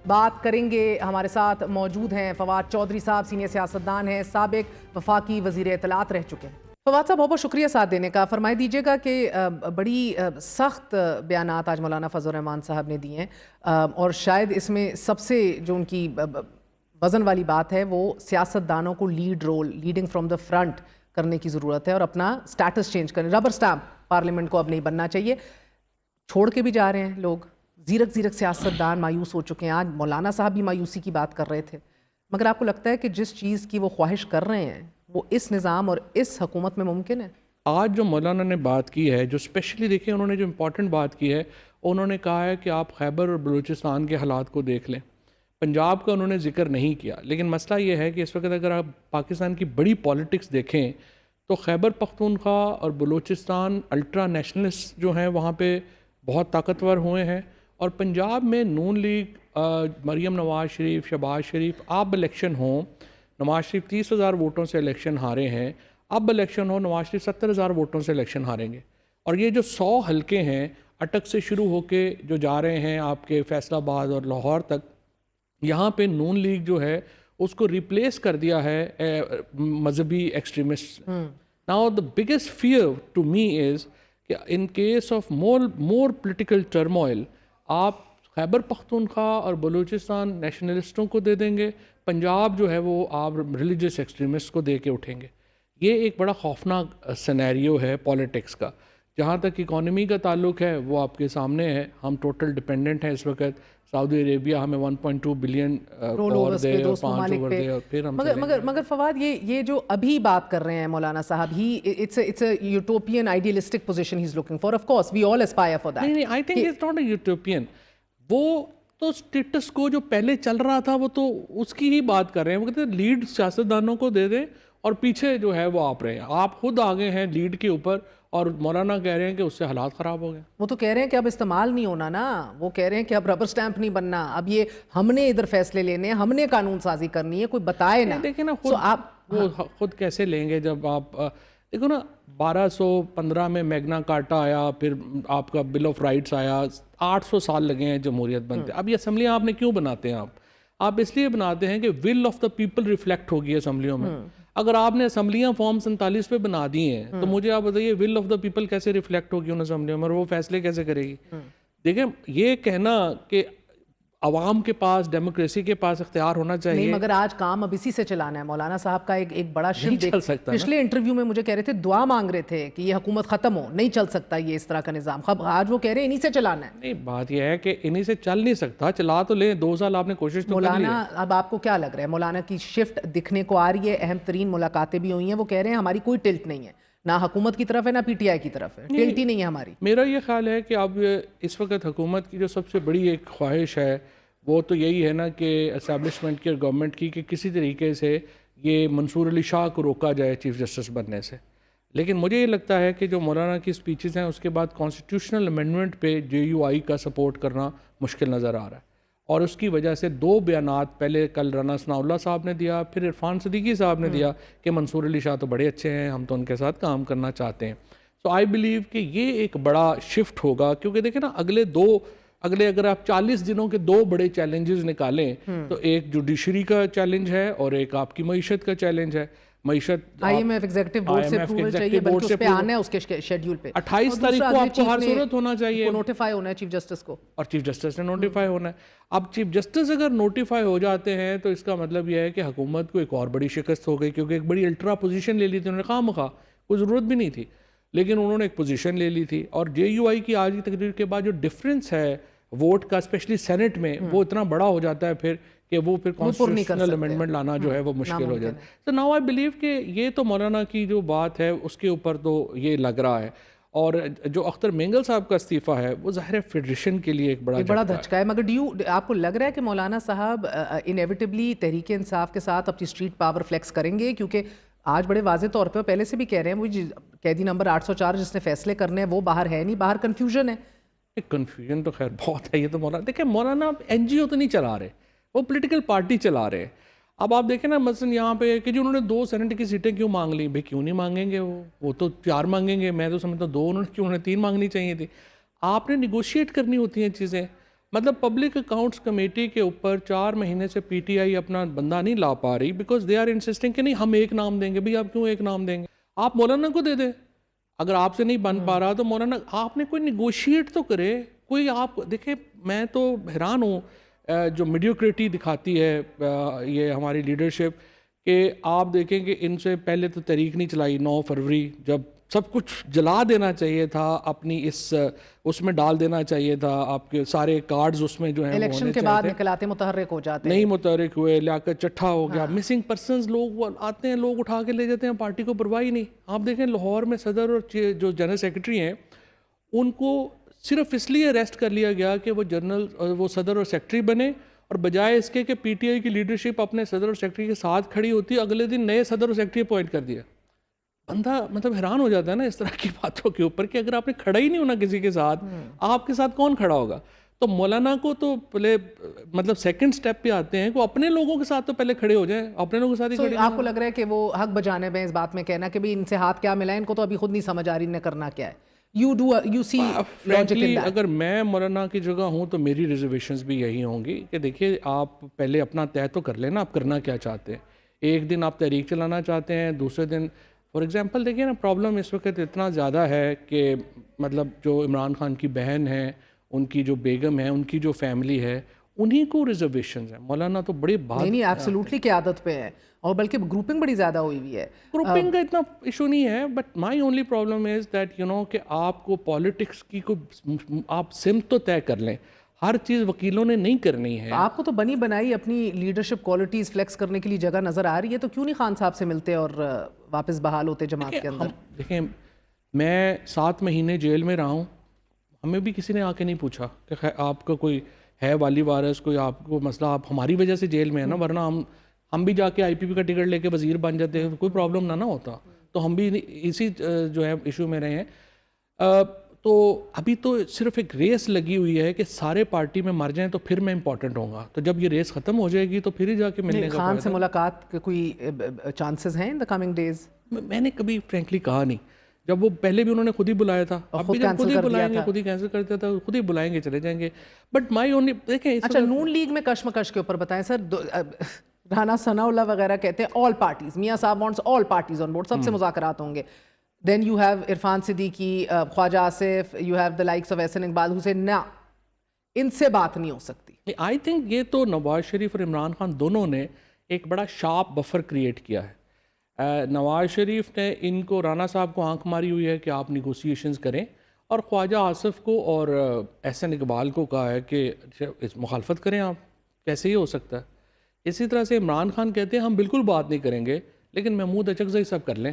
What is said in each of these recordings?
بات کریں گے. ہمارے ساتھ موجود ہیں فواد چودھری صاحب, سینئر سیاستدان ہیں, سابق وفاقی وزیر اطلاعات رہ چکے ہیں. فواد صاحب بہت بہت شکریہ ساتھ دینے کا. فرمائے دیجیے گا کہ بڑی سخت بیانات آج مولانا فضل الرحمان صاحب نے دیے ہیں, اور شاید اس میں سب سے جو ان کی وزن والی بات ہے وہ سیاستدانوں کو لیڈنگ فرام دا فرنٹ کرنے کی ضرورت ہے اور اپنا سٹیٹس چینج کرنے. ربر سٹامپ پارلیمنٹ کو اب نہیں بننا چاہیے. چھوڑ کے بھی جا رہے ہیں لوگ, زیرک سیاستدان مایوس ہو چکے ہیں. آج مولانا صاحب بھی مایوسی کی بات کر رہے تھے, مگر آپ کو لگتا ہے کہ جس چیز کی وہ خواہش کر رہے ہیں وہ اس نظام اور اس حکومت میں ممکن ہے؟ آج جو مولانا نے بات کی ہے, جو اسپیشلی دیکھیں انہوں نے جو امپورٹنٹ بات کی ہے, انہوں نے کہا ہے کہ آپ خیبر اور بلوچستان کے حالات کو دیکھ لیں. پنجاب کا انہوں نے ذکر نہیں کیا, لیکن مسئلہ یہ ہے کہ اس وقت اگر آپ پاکستان کی بڑی پالیٹکس دیکھیں تو خیبر پختونخوا اور بلوچستان الٹرا نیشنلسٹ جو ہیں وہاں پہ بہت طاقتور ہوئے ہیں, اور پنجاب میں نون لیگ, مریم نواز شریف, شہباز شریف, اب الیکشن ہوں, نواز شریف 30,000 ووٹوں سے الیکشن ہارے ہیں, اب الیکشن ہو نواز شریف 70,000 ووٹوں سے الیکشن ہاریں گے. اور یہ جو 100 حلقے ہیں اٹک سے شروع ہو کے جو جا رہے ہیں آپ کے فیصل آباد اور لاہور تک, یہاں پہ نون لیگ جو ہے اس کو ریپلیس کر دیا ہے مذہبی extremist. Now the biggest fear to me is کہ in case of more political turmoil آپ خیبر پختونخوا اور بلوچستان نیشنلسٹوں کو دے دیں گے, پنجاب جو ہے وہ آپ ریلیجس ایکسٹریمسٹ کو دے کے اٹھیں گے. یہ ایک بڑا خوفناک سینیریو ہے پالیٹکس کا. جہاں تک اکانومی کا تعلق ہے وہ آپ کے سامنے ہے, ہم ٹوٹل ڈپینڈنٹ ہیں اس وقت. سعودی عربیہ ہمیں 1.2 بلین اور دے اور 5 اوور دے, اور پھر ہم مگر فواد یہ جو ابھی بات کر رہے ہیں Maulana Sahib, it's a utopian idealistic position he is looking for. Of course we all aspire for that. نہیں, I think it's not a utopian. وہ تو اسٹیٹس کو جو پہلے چل رہا تھا وہ تو اس کی ہی بات کر رہے ہیں. وہ کہتے ہیں لیڈ سیاستدانوں کو دے دیں اور پیچھے جو ہے وہ آپ رہے ہیں. آپ خود آگے ہیں لیڈ کے اوپر, اور مولانا کہہ رہے ہیں کہ اس سے حالات خراب ہو گئے. وہ تو کہہ رہے ہیں کہ اب استعمال نہیں ہونا نا, وہ کہہ رہے ہیں کہ اب ربر سٹیمپ نہیں بننا, اب یہ ہم نے ادھر فیصلے لینے ہیں, ہم نے قانون سازی کرنی ہے, کوئی بتائے نا. دیکھیں نا وہ خود کیسے لیں گے جب آپ دیکھو نا 1215 میں میگنا کارٹا آیا, پھر آپ کا بل آف رائٹس آیا, 800 سال لگے ہیں جمہوریت بنتے. اب یہ اسمبلیاں آپ نے کیوں بناتے ہیں؟ آپ اس لیے بناتے ہیں کہ will of the people reflect ہوگی اسمبلیوں میں. اگر آپ نے اسمبلیاں فارم 47 پہ بنا دی ہیں تو مجھے آپ بتائیے ول آف دا پیپل کیسے ریفلیکٹ ہوگی ان اسمبلیوں میں, اور وہ فیصلے کیسے کرے گی؟ دیکھیں یہ کہنا کہ عوام کے پاس, ڈیموکریسی کے پاس اختیار ہونا چاہیے. نہیں, مگر آج کام اب اسی سے چلانا ہے. مولانا صاحب کا ایک بڑا شفٹ پچھلے انٹرویو میں مجھے کہہ رہے تھے, دعا مانگ رہے تھے کہ یہ حکومت ختم ہو, نہیں چل سکتا یہ اس طرح کا نظام. آج وہ کہہ رہے ہیں انہی سے چلانا ہے. نہیں, بات یہ ہے کہ انہی سے چل نہیں سکتا, چلا تو لیں, 2 سال آپ نے کوشش تو کر لی. مولانا اب آپ کو کیا لگ رہا ہے, مولانا کی شفٹ دکھنے کو آ رہی ہے؟ اہم ترین ملاقاتیں بھی ہوئی ہیں, وہ کہہ رہے ہیں ہماری کوئی ٹلٹ نہیں ہے, نہ حکومت کی طرف ہے نہ پی ٹی آئی کی طرف ہے, ٹلٹ ہی نہیں ہے ہماری. میرا یہ خیال ہے کہ اب اس وقت حکومت کی جو سب سے بڑی ایک خواہش ہے وہ تو یہی ہے نا کہ اسٹیبلشمنٹ کی اور گورنمنٹ کی کہ کسی طریقے سے یہ منصور علی شاہ کو روکا جائے چیف جسٹس بننے سے. لیکن مجھے یہ لگتا ہے کہ جو مولانا کی اسپیچز ہیں اس کے بعد کانسٹیٹیوشنل امینڈمنٹ پہ JUI کا سپورٹ کرنا مشکل نظر آ رہا ہے, اور اس کی وجہ سے 2 بیانات پہلے کل رانا ثناء اللہ صاحب نے دیا, پھر عرفان صدیقی صاحب نے دیا کہ منصور علی شاہ تو بڑے اچھے ہیں, ہم تو ان کے ساتھ کام کرنا چاہتے ہیں. سو آئی بلیو کہ یہ ایک بڑا شفٹ ہوگا, کیونکہ دیکھیں نا اگلے اگر آپ 40 دنوں کے 2 بڑے چیلنجز نکالیں تو ایک جوڈیشری کا چیلنج ہے اور ایک آپ کی معیشت کا چیلنج ہے. معیشت IMF ایگزیکٹو بورڈ سے اپروول چاہیے, بلکہ اس پہ آنا ہے اس کے شیڈیول پہ 28 تاریخ کو آپ کو ہر صورت ہونا چاہیے, نوٹیفائی ہونا ہے چیف جسٹس کو, اور چیف جسٹس نے نوٹیفائی ہونا ہے. اب چیف جسٹس اگر نوٹیفائی ہو جاتے ہیں تو اس کا مطلب یہ ہے کہ حکومت کو ایک اور بڑی شکست ہو گئی, کیونکہ ایک بڑی الٹرا پوزیشن لے لی تھی انہوں نے, خواہ کوئی ضرورت بھی نہیں تھی, لیکن انہوں نے ایک پوزیشن لے لی تھی. اور JUI کی آج کی تقریر کے بعد جو ڈفرینس ہے ووٹ کا اسپیشلی سینٹ میں, وہ اتنا بڑا ہو جاتا ہے پھر کہ وہ پھر کانسٹیٹیوشنل امینڈمنٹ لانا جو ہے وہ مشکل ہو جاتا ہے. تو ناؤ آئی بلیو کہ یہ تو مولانا کی جو بات ہے اس کے اوپر تو یہ لگ رہا ہے. اور جو اختر مینگل صاحب کا استعفیٰ ہے وہ ظاہر فیڈریشن کے لیے ایک بڑا دھچکا ہے. مگر آپ کو لگ رہا ہے کہ مولانا صاحب انیویٹبلی تحریک انصاف کے ساتھ اپنی اسٹریٹ پاور فلیکس کریں گے؟ کیونکہ آج بڑے واضح طور پہ پہلے سے بھی کہہ رہے ہیں, وہ قیدی نمبر 804 جس نے فیصلے کرنے ہیں وہ باہر ہے نہیں, باہر کنفیوژن ہے. کنفیوژن تو خیر بہت ہے. یہ تو مولانا دیکھیں, مولانا NGO تو نہیں چلا رہے, وہ پولیٹیکل پارٹی چلا رہے ہیں. اب آپ دیکھیں نا مثلا یہاں پہ کہ جو انہوں نے 2 سینٹ کی سیٹیں کیوں مانگ لی, بھائی کیوں نہیں مانگیں گے, وہ تو 4 مانگیں گے. میں تو سمجھتا ہوں 2 انہوں نے 3 مانگنی چاہیے تھی. آپ نے نیگوشیٹ کرنی ہوتی ہیں چیزیں. مطلب پبلک اکاؤنٹس کمیٹی کے اوپر 4 مہینے سے پی ٹی آئی اپنا بندہ نہیں لا پا رہی بیکاز دے آر انسسٹنگ کہ نہیں ہم ایک نام دیں گے. بھئی آپ کیوں ایک نام دیں گے؟ آپ مولانا کو دے دیں. اگر آپ سے نہیں بن پا رہا تو مولانا آپ نے کوئی نیگوشیٹ تو کرے. کوئی آپ دیکھیں میں تو حیران ہوں جو میڈیوکریٹی دکھاتی ہے یہ ہماری لیڈرشپ کہ آپ دیکھیں کہ ان سے پہلے تو تحریک نہیں چلائی 9 فروری جب سب کچھ جلا دینا چاہیے تھا اپنی اس میں ڈال دینا چاہیے تھا آپ کے سارے کارڈز اس میں جو ہیں الیکشن کے بعد نکلاتے متحرک ہو جاتے نہیں متحرک ہوئے لیاقت چٹھا ہو گیا مسنگ پرسنز لوگ آتے ہیں لوگ اٹھا کے لے جاتے ہیں پارٹی کو پرواہ ہی نہیں. آپ دیکھیں لاہور میں صدر اور جو جنرل سیکرٹری ہیں ان کو صرف اس لیے اریسٹ کر لیا گیا کہ وہ صدر اور سیکرٹری بنے اور بجائے اس کے کہ پی ٹی آئی کی لیڈرشپ اپنے صدر اور سیکرٹری کے ساتھ کھڑی ہوتی اگلے دن نئے صدر اور سیکرٹری اپوائنٹ کر دیا. بندہ مطلب حیران ہو جاتا ہے نا اس طرح کی باتوں کے اوپر کہ اگر آپ نے کھڑا ہی نہیں ہونا کسی کے ساتھ آپ کے ساتھ کون کھڑا ہوگا. تو مولانا کو تو پہلے مطلب سیکنڈ سٹیپ پہ آتے ہیں کہ وہ اپنے لوگوں کے ساتھ تو پہلے کھڑے ہو جائیں اپنے لوگوں کے ساتھ ہی کھڑے. آپ کو لگ رہا ہے کہ وہ حق بجانب ہیں اس بات میں کہنا کہ بھی ان سے ہاتھ کیا ملا ہے ان کو تو ابھی خود نہیں سمجھ آ رہی انہیں کرنا کیا ہے. You see logic in that. اگر میں مولانا کی جگہ ہوں تو میری ریزرویشنز بھی یہی ہوں گی کہ دیکھیے آپ پہلے اپنا طے تو کر لینا آپ کرنا کیا چاہتے ہیں. ایک دن آپ تحریک چلانا چاہتے ہیں دوسرے دن فار ایگزامپل دیکھیے نا پرابلم اس وقت اتنا زیادہ ہے کہ مطلب جو عمران خان کی بہن ہے ان کی جو بیگم ہے ان کی جو فیملی ہے انہی کو ریزرویشنز ہیں. مولانا تو بڑی بات نہیں ایبسولوٹلی قیادت پہ ہے اور بلکہ گروپنگ بڑی زیادہ ہوئی ہوئی ہے. گروپنگ کا اتنا ایشو نہیں ہے but my only problem is that کہ آپ کو پالیٹکس کی آپ سمت تو طے کر لیں. ہر چیز وکیلوں نے نہیں کرنی ہے. آپ کو تو بنی بنائی اپنی لیڈرشپ کوالٹیز فلیکس کرنے کے لیے جگہ نظر آ رہی ہے تو کیوں نہیں خان صاحب سے ملتے اور واپس بحال ہوتے جماعت کے اندر؟ دیکھیں میں 7 مہینے جیل میں رہا ہوں ہمیں بھی کسی نے آ کے نہیں پوچھا کہ آپ کا کوئی ہے والی وارث کوئی آپ کو مسئلہ آپ ہماری وجہ سے جیل میں ہے نا ورنہ ہم بھی جا کے آئی پی پی کا ٹکٹ لے کے وزیر بن جاتے ہیں کوئی پرابلم نہ ہوتا. تو ہم بھی اسی جو ہے ایشو میں رہے ہیں. تو ابھی تو صرف ایک ریس لگی ہوئی ہے کہ سارے پارٹی میں مر جائیں تو پھر میں امپورٹنٹ ہوں گا. تو جب یہ ریس ختم ہو جائے گی تو پھر ہی جا کے ملنے کا خان سے ملاقات کے کوئی چانسز ہیں ان دا کمنگ ڈیز؟ میں نے کبھی فرینکلی کہا نہیں. جب وہ پہلے بھی انہوں نے خود ہی بلایا تھا اب بھی جب خود ہی بلائیں گے خود ہی کینسل کرتا تھا خود ہی بلائیں گے چلے جائیں گے. بٹ مائی اونلی دیکھیں اچھا نون لیگ میں کشمکش کے اوپر بتائیں سر. رانا ثناء اللہ وغیرہ کہتے ہیں آل parties Mian Sahib wants all parties on board سب سے مذاکرات ہوں گے. Then you have Irfan Siddiqui Khawaja Asif you have the likes of Ahsan Iqbal Hussain نا ان سے بات نہیں ہو سکتی. آئی تھنک یہ تو نواز شریف اور عمران خان دونوں نے ایک بڑا شارپ بفر کریٹ کیا ہے. نواز شریف نے ان کو رانا صاحب کو آنکھ ماری ہوئی ہے کہ آپ نیگوسیشنز کریں اور خواجہ آصف کو اور احسن اقبال کو کہا ہے کہ مخالفت کریں آپ کیسے ہی ہو سکتا ہے. اسی طرح سے عمران خان کہتے ہیں ہم بالکل بات نہیں کریں گے لیکن محمود اچکزئی سب کر لیں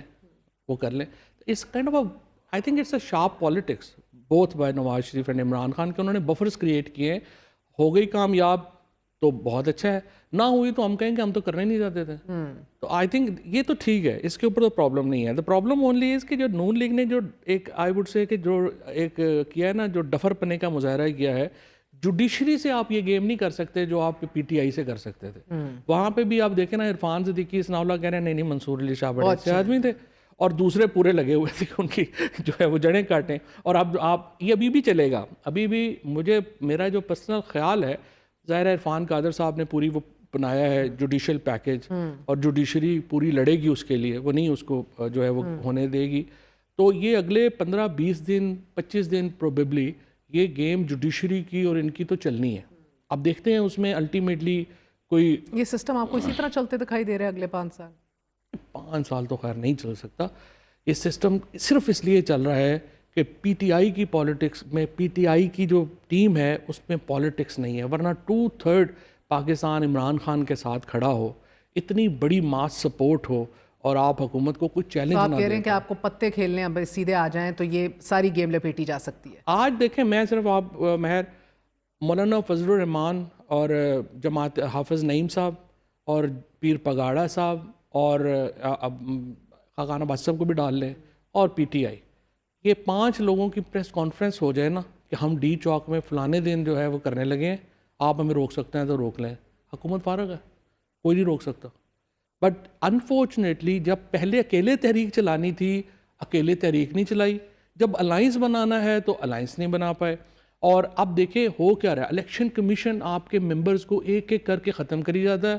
وہ کر لیں. اس kind of I think it's a sharp politics both by Nawaz Sharif and Imran Khan کہ انہوں نے بفرز کریٹ کیے ہیں. ہو گئی کامیاب تو بہت اچھا ہے نہ ہوئی تو ہم کہیں گے ہم تو کرنے نہیں چاہتے تھے. تو آئی تھنک یہ تو ٹھیک ہے اس کے اوپر تو پرابلم نہیں ہے. دا پرابلم اونلی از کہ جو نون لیگ نے جو ایک آئی وڈ سے کہ جو ایک کیا ہے نا جو ڈفر پنے کا مظاہرہ کیا ہے جوڈیشری سے آپ یہ گیم نہیں کر سکتے جو آپ پی ٹی آئی سے کر سکتے تھے. وہاں پہ بھی آپ دیکھیں نا عرفان صدیقی ثناء اللہ کہہ رہے ہیں نہیں منصور علی شاہ بڑے اچھے آدمی تھے اور دوسرے پورے لگے ہوئے تھے ان کی جو ہے وہ جڑیں کاٹیں. اور اب آپ یہ ابھی بھی چلے گا. ابھی بھی مجھے میرا جو پرسنل خیال ہے ظاہر عرفان قادر صاحب نے پوری وہ بنایا ہے جوڈیشل پیکیج اور جوڈیشری پوری لڑے گی اس کے لیے وہ نہیں اس کو جو ہے وہ ہونے دے گی. تو یہ اگلے 15-20 دن 25 دن پروبیبلی یہ گیم جوڈیشری کی اور ان کی تو چلنی ہے. اب دیکھتے ہیں اس میں الٹیمیٹلی کوئی یہ سسٹم آپ کو اسی طرح چلتے دکھائی دے رہے ہیں اگلے 5 سال؟ 5 سال تو خیر نہیں چل سکتا. یہ سسٹم صرف اس لیے چل رہا ہے کہ پی ٹی آئی کی پالیٹکس میں پی ٹی آئی کی جو ٹیم ہے اس میں پالیٹکس نہیں ہے ورنہ 2/3 پاکستان عمران خان کے ساتھ کھڑا ہو اتنی بڑی ماس سپورٹ ہو اور آپ حکومت کو کوئی چیلنج نہ دیں. آپ کہہ رہے ہیں کہ آپ کو پتے کھیلنے اب سیدھے آ جائیں تو یہ ساری گیم لپیٹی جا سکتی ہے. آج دیکھیں میں صرف آپ مہر مولانا فضل الرحمان اور جماعت حافظ نعیم صاحب اور پیر پگاڑا صاحب اور خاقان عباس صاحب کو بھی ڈال لیں اور پی ٹی آئی یہ 5 لوگوں کی پریس کانفرنس ہو جائے نا کہ ہم ڈی چوک میں فلانے دن جو ہے وہ کرنے لگے ہیں آپ ہمیں روک سکتے ہیں تو روک لیں. حکومت فارغ ہے کوئی نہیں روک سکتا. بٹ انفارچونیٹلی جب پہلے اکیلے تحریک چلانی تھی اکیلے تحریک نہیں چلائی. جب الائنس بنانا ہے تو الائنس نہیں بنا پائے. اور اب دیکھیں ہو کیا رہا ہے, الیکشن کمیشن آپ کے ممبرز کو ایک ایک کر کے ختم کری جاتا ہے,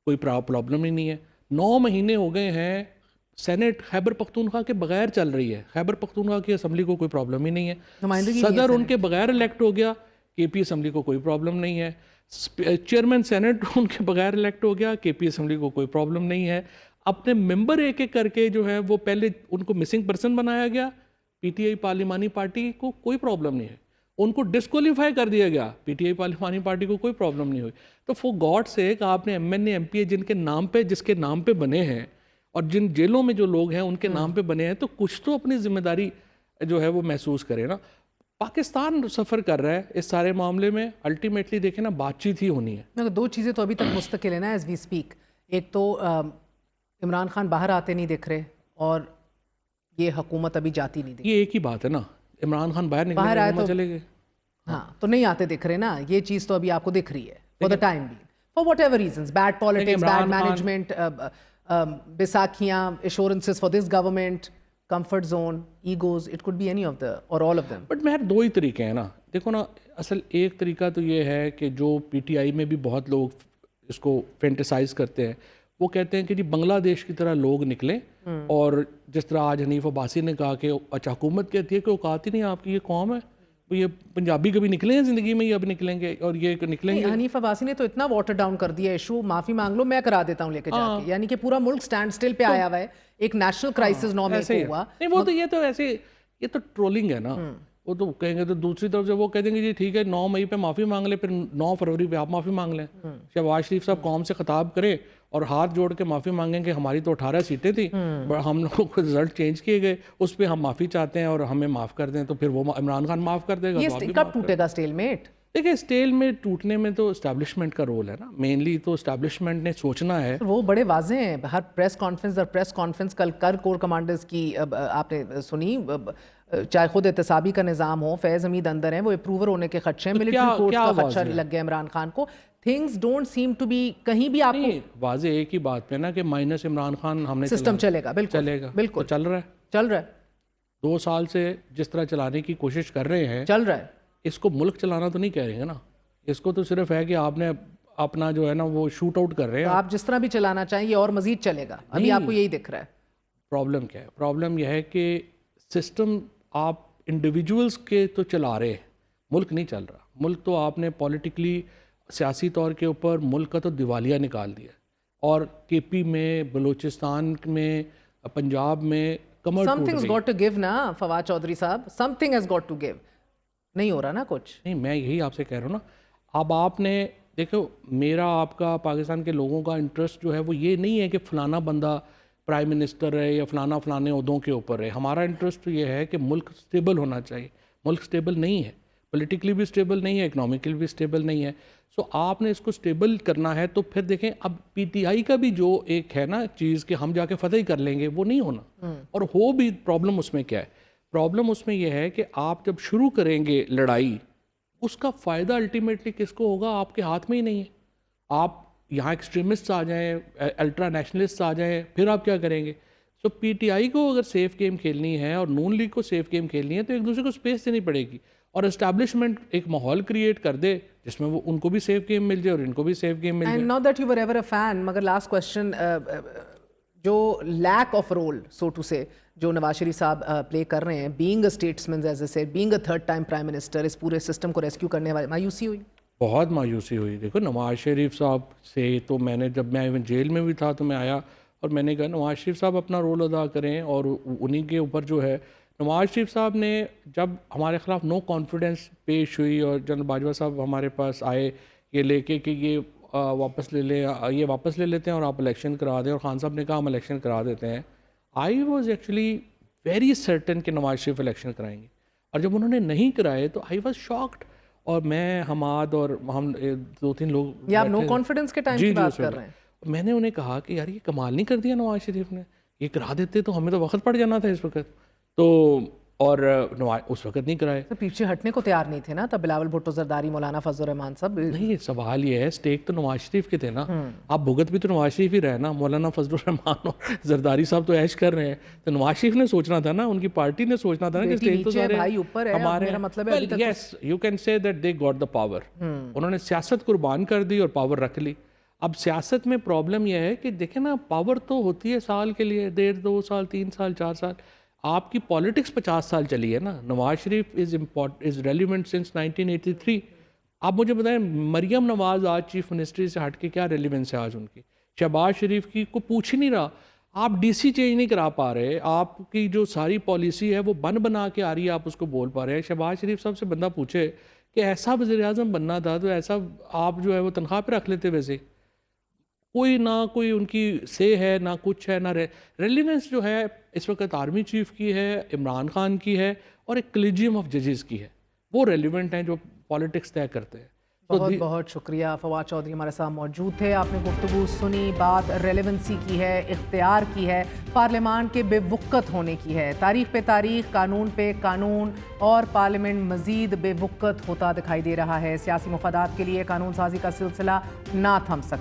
کوئی پرابلم ہی نہیں ہے. 9 مہینے ہو گئے ہیں, سینٹ خیبر پختونخوا کے بغیر چل رہی ہے, خیبر پختونخوا کی اسمبلی کو کوئی پرابلم ہی نہیں ہے, صدر ان کے بغیر الیکٹ ہو گیا, کے پی اسمبلی کو کوئی پرابلم نہیں ہے, چیئرمین سینٹ ان کے بغیر الیکٹ ہو گیا, کے پی اسمبلی کو کوئی پرابلم نہیں ہے. اپنے ممبر ایک ایک کر کے جو ہے وہ پہلے ان کو مسنگ پرسن بنایا گیا, پی ٹی آئی پارلیمانی پارٹی کو کوئی پرابلم نہیں ہے, ان کو ڈسکوالیفائی کر دیا گیا, پی ٹی آئی پارلیمانی پارٹی کو کوئی پرابلم نہیں ہوئی. تو فور گاڈ سیک آپ نے M N A M P A جن کے نام پہ جس کے نام پہ بنے ہیں اور جن جیلوں میں جو لوگ ہیں ان کے نام پہ بنے ہیں, تو کچھ تو اپنی ذمہ داری جو ہے وہ محسوس کرے نا. پاکستان سفر کر رہا ہے اس سارے معاملے میں, الٹیمیٹلی دیکھیں نا بات چیت ہی ہونی ہے. مگر 2 چیزیں تو ابھی تک مستقل ہیں نا ایز وی اسپیک. ایک تو عمران خان باہر آتے نہیں دکھ رہے اور یہ حکومت ابھی جاتی نہیں دکھ رہی. یہ ایک ہی بات ہے نا, عمران خان باہر باہر آئے نکلے تو چلے گئے, ہاں تو نہیں آتے دکھ رہے نا, یہ چیز تو ابھی آپ کو دکھ رہی ہے for the time being, for whatever reasons, bad politics, bad management, بیساکھیاں, assurances for this government, comfort zone, egos, it could be any of the or all of them. But مہر 2 ہی طریقے ہیں نا. دیکھو نا, اصل ایک طریقہ تو یہ ہے کہ جو پی ٹی آئی میں بھی بہت لوگ اس کو فینٹیسائز کرتے ہیں, وہ کہتے ہیں کہ جی بنگلہ دیش کی طرح لوگ نکلیں, اور جس طرح آج حنیف عباسی نے کہا کہ اچھا حکومت کہتی ہے کہ اوقات ہی نہیں آپ کی, یہ قوم ہے, یہ پنجابی کبھی نکلے ہیں زندگی میں, یہ اب نکلیں گے اور یہ نکلیں گے. حنیف عباسی نے تو اتنا واٹر ڈاؤن کر دیا ایشو, معافی مانگ لو میں کرا دیتا ہوں لے کے جا کے, یعنی کہ پورا ملک سٹینڈ سٹل پہ آیا ہوا ہے. ایک نیشنل کرائسس 9 مئی کو ہوا. نہیں وہ تو یہ تو ایسے, یہ تو ٹرولنگ ہے نا, وہ تو کہیں گے. تو دوسری طرف سے وہ کہہ دیں گے جی ٹھیک ہے 9 مئی پہ معافی مانگ لیں, پھر 9 فروری پہ آپ معافی مانگ لیں. شہباز شریف صاحب قوم سے خطاب کریں اور ہاتھ جوڑ کے معافی مانگیں کہ ہماری تو 18 سیٹیں تھیں, ہم لوگوں کو رزلٹ چینج کیے گئے, اس پہ ہم معافی چاہتے ہیں اور ہمیں معاف کر دیں, تو پھر وہ عمران خان معاف کر دے گا. یہ کب ٹوٹے گا اسٹیل میٹ؟ دیکھیں اسٹیل میں ٹوٹنے میں تو اسٹیبلشمنٹ کا رول ہے نا, مینلی تو اسٹیبلشمنٹ نے سوچنا ہے. وہ بڑے واضح ہیں, ہر پریس کانفرنس کل کور کمانڈرز کی آپ نے سنی, چاہے خود احتسابی کا نظام ہو, فیض حمید اندر ہیں, وہ اپروور ہونے کے خدشے ہیں, ملٹری کورٹ کا خدشہ لگ گیا عمران خان کو. Things don't seem to be کہیں بھی آپ کو واضح ایک ہی بات پہ نا کہ مائنس عمران خان ہم نے سسٹم چلے گا. بالکل چلے گا, بالکل چل رہا ہے 2 سال سے جس طرح چلانے کی کوشش کر رہے ہیں, چل رہا ہے. اس کو ملک چلانا تو نہیں کہہ رہے ہیں نا, اس کو تو صرف ہے کہ آپ نے اپنا جو ہے نا وہ شوٹ آؤٹ کر رہے ہیں. آپ جس طرح بھی چلانا چاہیں یہ اور مزید چلے گا, ابھی آپ کو یہی دکھ رہا ہے. پرابلم کیا ہے؟ پرابلم یہ ہے کہ سسٹم آپ انڈیویجولز کے تو چلا رہے ہیں, ملک نہیں چل رہا. ملک تو آپ نے پولیٹیکلی سیاسی طور کے اوپر ملک کا تو دیوالیہ نکال دیا, اور کے پی میں, بلوچستان میں, پنجاب میں کمر ٹوٹ گئی. Something's got to give نا فواد چودھری صاحب, something has got to give. نہیں ہو رہا نا کچھ. نہیں میں یہی آپ سے کہہ رہا ہوں نا, اب آپ نے دیکھو میرا آپ کا پاکستان کے لوگوں کا انٹرسٹ جو ہے وہ یہ نہیں ہے کہ فلانا بندہ پرائم منسٹر ہے یا فلانے عہدوں کے اوپر ہے. ہمارا انٹرسٹ تو یہ ہے کہ ملک سٹیبل ہونا چاہیے. ملک سٹیبل نہیں ہے, پولیٹیکلی بھی سٹیبل نہیں ہے, اکنامکلی بھی سٹیبل نہیں ہے. سو آپ نے اس کو سٹیبل کرنا ہے, تو پھر دیکھیں اب پی ٹی آئی کا بھی جو ایک ہے نا چیز کہ ہم جا کے فتح ہی کر لیں گے, وہ نہیں ہونا. اور ہو بھی پرابلم اس میں کیا ہے؟ پرابلم اس میں یہ ہے کہ آپ جب شروع کریں گے لڑائی, اس کا فائدہ الٹیمیٹلی کس کو ہوگا؟ آپ کے ہاتھ میں ہی نہیں ہے. آپ یہاں ایکسٹریمسٹ آ جائیں, الٹرا نیشنلسٹ آ جائیں, پھر آپ کیا کریں گے؟ سو پی ٹی آئی کو اگر سیف گیم کھیلنی ہے اور نون لیگ کو سیف گیم کھیلنی ہے تو ایک دوسرے کو اسپیس دینی پڑے گی, اور اسٹیبلشمنٹ ایک ماحول کریٹ کر دے جس میں وہ ان کو بھی سیف گیم مل جائے اور ان کو بھی سیف گیم مل جائے. And not that you were ever a fan, مگر لاسٹ کوسچن, جو lack of role so to say جو نواز شریف صاحب پلے کر رہے ہیں, being a statesman as I said, being a 3rd time prime minister, اس پورے سسٹم کو ریسکیو کرنے والے, مایوسی ہوئی؟ بہت مایوسی ہوئی. دیکھو نواز شریف صاحب سے تو میں نے, جب میں ایون جیل میں بھی تھا تو میں آیا اور میں نے کہا نواز شریف صاحب اپنا رول ادا کریں, اور انہی کے اوپر جو ہے نواز شریف صاحب نے جب ہمارے خلاف نو کانفیڈنس پیش ہوئی اور جنرل باجوہ صاحب ہمارے پاس آئے یہ لے کے کہ یہ واپس لے لیں, یہ واپس لے لیتے ہیں اور آپ الیکشن کرا دیں, اور خان صاحب نے کہا ہم الیکشن کرا دیتے ہیں. I was actually very certain کہ نواز شریف الیکشن کرائیں گے, اور جب انہوں نے نہیں کرائے تو آئی واز شاکڈ. اور میں, حماد اور ہم 2-3 لوگ, یا آپ نو کانفیڈنس کے ٹائم کی بات کر رہے ہیں, میں نے انہیں کہا کہ یار یہ کمال نہیں کر دیا نواز شریف نے, یہ کرا دیتے تو ہمیں تو وقت پڑ جانا تھا اس وقت. تو اور اس وقت نہیں کرائے. تو پیچھے ہٹنے کو تیار نہیں تھے نا تب بلاول بھٹو زرداری مولانا فضل الرحمان صاحب. نہیں سوال یہ ہے اسٹیک تو نواز شریف کے تھے نا, آپ بھگت بھی تو نواز شریف ہی رہے نا. مولانا فضل الرحمان اور زرداری صاحب تو عیش کر رہے ہیں, تو نواز شریف نے سوچنا تھا نا, ان کی پارٹی نے سوچنا تھا نا کہ اسٹیک تو سارے ہمارے. میرا مطلب ہے yes you can say that they got the power. انہوں نے سیاست قربان کر دی اور پاور رکھ لی. اب سیاست میں پرابلم یہ ہے کہ دیکھیں نا, پاور تو ہوتی ہے سال کے لیے, 1.5 2 سال 3 سال 4 سال. آپ کی پالیٹکس 50 سال چلی ہے نا. Nawaz Sharif is relevant since 1983. آپ مجھے بتائیں مریم نواز آج چیف منسٹری سے ہٹ کے کیا ریلیونس ہے آج ان کی؟ شہباز شریف کی کو پوچھ ہی نہیں رہا. آپ ڈی سی چینج نہیں کرا پا رہے, آپ کی جو ساری پالیسی ہے وہ بنا کے آ رہی ہے, آپ اس کو بول پا رہے ہیں. شہباز شریف صاحب سے بندہ پوچھے کہ ایسا وزیر اعظم بننا تھا تو ایسا آپ جو ہے وہ تنخواہ پہ رکھ لیتے. ویسے کوئی نہ کوئی ان کی سے ہے, نہ کچھ ہے, نہ ریلیونس جو ہے اس وقت آرمی چیف کی ہے, عمران خان کی ہے, اور ایک کلیجیم آف ججز کی ہے. وہ ریلیونٹ ہیں جو پالیٹکس طے کرتے ہیں. بہت بہت شکریہ. فواد چودھری ہمارے ساتھ موجود تھے. آپ نے گفتگو سنی, بات ریلیونسی کی ہے, اختیار کی ہے, پارلیمان کے بے وقت ہونے کی ہے. تاریخ پہ تاریخ, قانون پہ قانون, اور پارلیمنٹ مزید بے وقت ہوتا دکھائی دے رہا ہے. سیاسی مفادات کے لیے قانون سازی کا سلسلہ نہ تھم سکا.